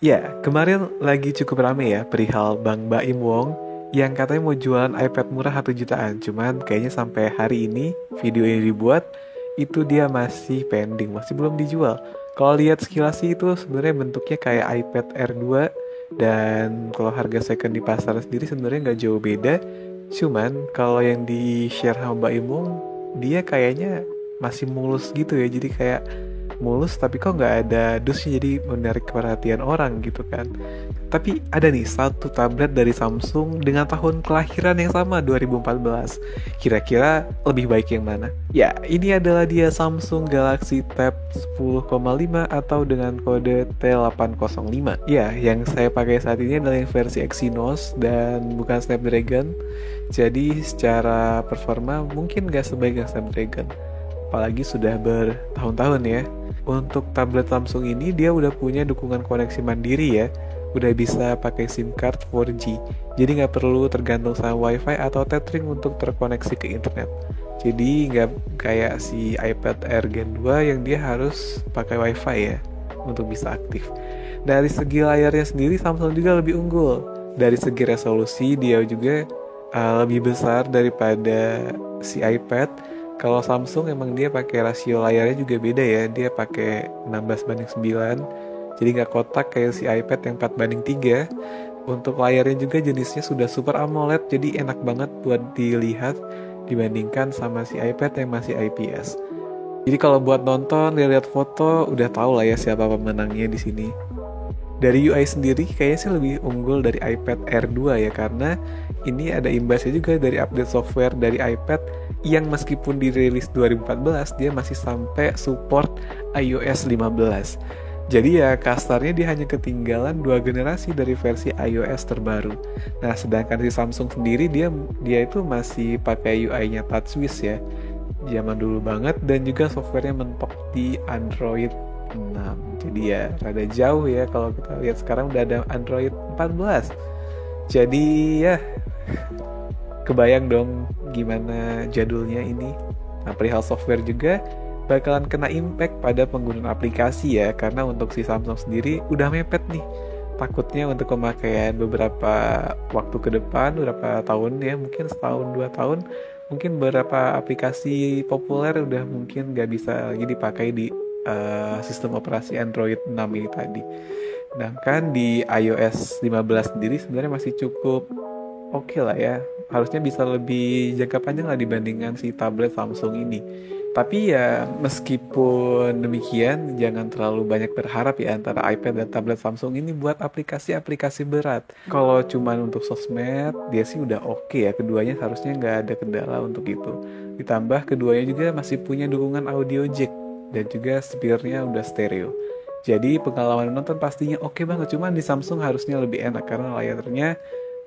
Ya, kemarin lagi cukup rame ya perihal Bang Baim Wong yang katanya mau jualan iPad murah 1 jutaan. Cuman kayaknya sampai hari ini video ini dibuat itu dia masih pending, masih belum dijual. Kalau lihat sekilas sih itu sebenarnya bentuknya kayak iPad Air 2 dan kalau harga second di pasar sendiri sebenarnya nggak jauh beda. Cuman kalau yang di share sama Baim Wong dia kayaknya masih mulus gitu ya. Jadi kayak mulus tapi kok nggak ada dusnya jadi menarik perhatian orang gitu kan. Tapi ada nih satu tablet dari Samsung dengan tahun kelahiran yang sama 2014. Kira-kira lebih baik yang mana? Ya, ini adalah dia Samsung Galaxy Tab 10,5 atau dengan kode T805. Ya, yang saya pakai saat ini adalah yang versi Exynos dan bukan Snapdragon. Jadi secara performa mungkin nggak sebaik yang Snapdragon. Apalagi sudah bertahun-tahun ya. Untuk tablet Samsung ini dia udah punya dukungan koneksi mandiri ya. Udah bisa pakai SIM card 4G. Jadi nggak perlu tergantung sama WiFi atau tethering untuk terkoneksi ke internet. Jadi nggak kayak si iPad Air Gen 2 yang dia harus pakai WiFi ya untuk bisa aktif. Dari segi layarnya sendiri Samsung juga lebih unggul. Dari segi resolusi dia juga lebih besar daripada si iPad. Kalau Samsung emang dia pakai rasio layarnya juga beda ya. Dia pakai 16:9. Jadi nggak kotak kayak si iPad yang 4:3. Untuk layarnya juga jenisnya sudah Super AMOLED. Jadi enak banget buat dilihat dibandingkan sama si iPad yang masih IPS. Jadi kalau buat nonton, lihat foto, udah tahu lah ya siapa pemenangnya di sini. Dari UI sendiri kayaknya sih lebih unggul dari iPad Air 2 ya, karena ini ada imbasnya juga dari update software dari iPad yang meskipun dirilis 2014 dia masih sampai support iOS 15. Jadi ya kasarnya dia hanya ketinggalan 2 generasi dari versi iOS terbaru. Nah, sedangkan si Samsung sendiri dia itu masih pakai UI-nya TouchWiz ya. Zaman dulu banget dan juga softwarenya mentok di Android 6. Jadi ya rada jauh ya kalau kita lihat sekarang udah ada Android 14. Jadi ya kebayang dong gimana jadulnya ini. Nah, perihal software juga bakalan kena impact pada penggunaan aplikasi ya, karena untuk si Samsung sendiri udah mepet nih. Takutnya untuk pemakaian beberapa waktu ke depan, beberapa tahun ya, mungkin setahun 2 tahun, mungkin beberapa aplikasi populer udah mungkin gak bisa lagi dipakai di sistem operasi Android 6 ini tadi. Sedangkan di iOS 15 sendiri sebenarnya masih cukup oke lah ya. Harusnya bisa lebih jangka panjang lah dibandingkan si tablet Samsung ini. Tapi ya meskipun demikian jangan terlalu banyak berharap ya antara iPad dan tablet Samsung ini buat aplikasi-aplikasi berat. Kalau cuman untuk sosmed dia sih udah oke ya, keduanya harusnya nggak ada kendala untuk itu. Ditambah keduanya juga masih punya dukungan audio jack dan juga speakernya udah stereo. Jadi pengalaman menonton pastinya oke banget, cuman di Samsung harusnya lebih enak karena layarnya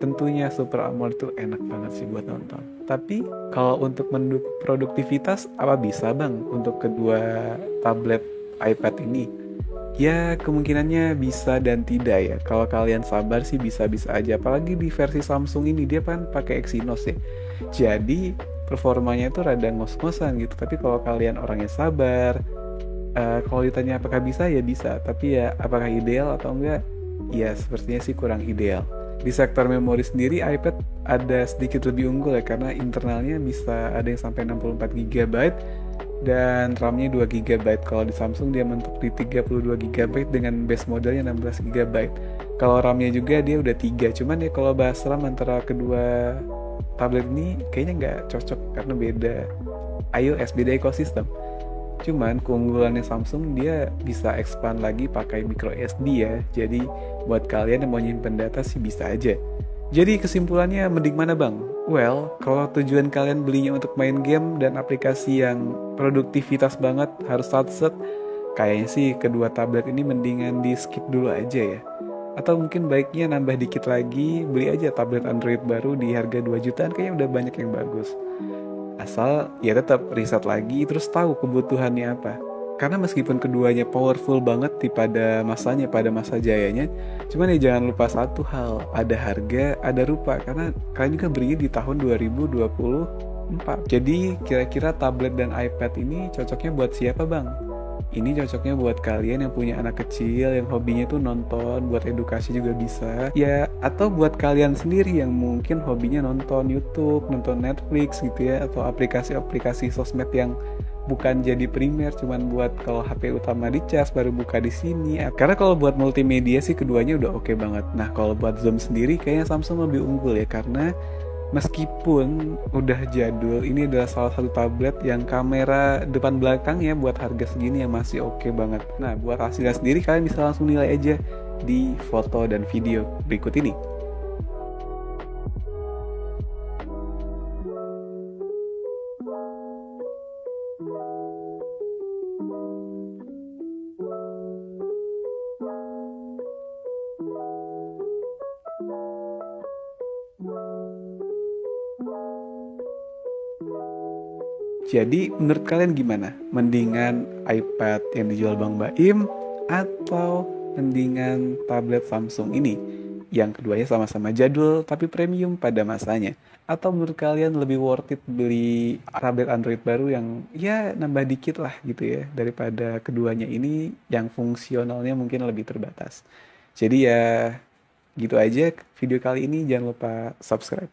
tentunya Super AMOLED itu enak banget sih buat nonton. Tapi kalau untuk mendukung produktivitas apa bisa bang untuk kedua tablet iPad ini? Ya kemungkinannya bisa dan tidak ya. Kalau kalian sabar sih bisa-bisa aja. Apalagi di versi Samsung ini dia kan pakai Exynos ya. Jadi performanya itu rada ngos-ngosan gitu. Tapi kalau kalian orangnya sabar, kalau ditanya apakah bisa ya bisa. Tapi ya apakah ideal atau enggak? Ya sepertinya sih kurang ideal. Di sektor memori sendiri iPad ada sedikit lebih unggul ya, karena internalnya bisa ada yang sampai 64 GB dan RAM-nya 2 GB. Kalau di Samsung dia mentok di 32 GB dengan base modelnya 16 GB. Kalau RAM-nya juga dia udah 3. Cuman ya kalau bahas RAM antara kedua tablet ini kayaknya nggak cocok karena beda iOS, beda ekosistem. Cuman keunggulannya Samsung dia bisa expand lagi pakai micro SD ya. Jadi buat kalian yang mau nyimpen data sih bisa aja. Jadi kesimpulannya mending mana bang? Well, kalau tujuan kalian belinya untuk main game dan aplikasi yang produktivitas banget harus satset, kayaknya sih kedua tablet ini mendingan di skip dulu aja ya. Atau mungkin baiknya nambah dikit lagi, beli aja tablet Android baru di harga 2 jutaan, kayaknya udah banyak yang bagus. Asal ya tetap riset lagi terus tahu kebutuhannya apa. Karena meskipun keduanya powerful banget pada masanya, pada masa jayanya, cuman ya jangan lupa satu hal, ada harga, ada rupa. Karena kalian juga belinya di tahun 2024. Jadi kira-kira tablet dan iPad ini cocoknya buat siapa bang? Ini cocoknya buat kalian yang punya anak kecil, yang hobinya tuh nonton, buat edukasi juga bisa. Ya, atau buat kalian sendiri yang mungkin hobinya nonton YouTube, nonton Netflix gitu ya, atau aplikasi-aplikasi sosmed yang bukan jadi primer, cuman buat kalau HP utama dicas baru buka di sini. Karena kalau buat multimedia sih keduanya udah oke banget. Nah, kalau buat Zoom sendiri kayaknya Samsung lebih unggul ya, karena meskipun udah jadul, ini adalah salah satu tablet yang kamera depan belakangnya buat harga segini yang masih oke banget. Nah, buat hasilnya sendiri kalian bisa langsung nilai aja di foto dan video berikut ini. Jadi menurut kalian gimana? Mendingan iPad yang dijual Bang Baim atau mendingan tablet Samsung ini? Yang keduanya sama-sama jadul tapi premium pada masanya. Atau menurut kalian lebih worth it beli tablet Android baru yang ya nambah dikit lah gitu ya, daripada keduanya ini yang fungsionalnya mungkin lebih terbatas. Jadi ya gitu aja video kali ini, jangan lupa subscribe.